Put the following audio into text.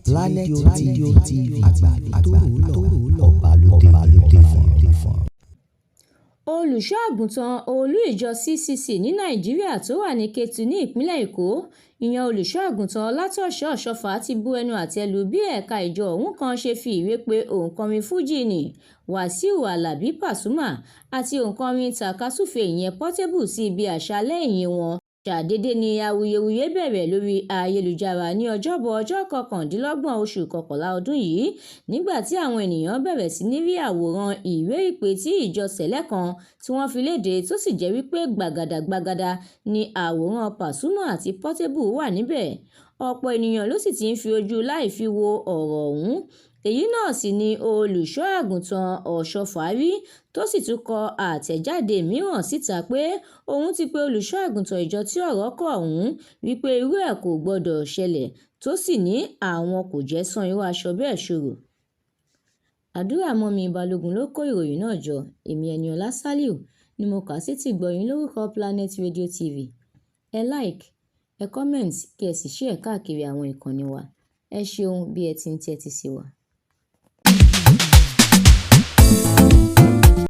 Radio TV àgbàlagbà ọba lóde fún. Olùṣọ́ àgùntàn olú ìjọ CCC ní Nàìjíríà tó wà ní Kétu ní ìpínlẹ̀ Èkó, ìyẹn olùṣọ́ àgùntàn Látọ̀ṣọ́ Ọ̀ṣọ́fà ti bu ẹnu àtẹ́ lu bí ẹ̀ka ìjọ ọ̀hún kan ṣe fi ìwé pe òǹkọrin fújì ní Wàsíù Àlàbí Pasuma àti òǹkọrin tàkasúfèé ìyẹn Portable sí ibi àṣálẹ́ ìyìn wọn. Ṣàdédé ni awuyewuye bẹ̀rẹ̀ lórí ayélujára ní Ọjọ́bọ̀ ọjọ́ 29 oṣù kọkànlá ọdún yìí nígbà tí àwọn ènìyàn bẹ̀rẹ̀ sí ní rí àwòrán ìwé ìpè tí ìjọ sẹ̀lẹ̀ kan tí wọ́n fi léde tó sì jẹ́ wípé gbàgàdàgbàgàdà ni àwòrán Pasuma àti Portable wà níbẹ̀. Ọ̀pọ̀ ènìyàn ló sì ti ń fi ojú láì fi wo ọ̀rọ̀ ọ̀hún. Èyí náà sì ni olùṣọ́ àgùntàn Ọ̀ṣọ́fà rí tó sì tún kọ àtẹ̀jáde mìíràn síta pé òun ti pe olùṣọ́ àgùntàn ìjọ tí ọ̀rọ̀ kàn ọ̀hún wípé irú ẹ̀ kò gbọdọ̀ ṣẹlẹ̀ tó sì ní àwọn kò jẹ́ san irú aṣọ bẹ́ẹ̀ ṣòro. Àdúràmọ́mi Balógun ló kó ìròyìn náà jọ, èmi Ẹniọlá Sálíù ni mo kà sétí gbọ̀yìn lórúkọ Planet Radio TV. Ẹ like, ẹ comment kí ẹ sì share káàkiri àwọn ìkànnì wa. Ẹ ṣeun bí ẹ ti ń tẹ́tí sí wa.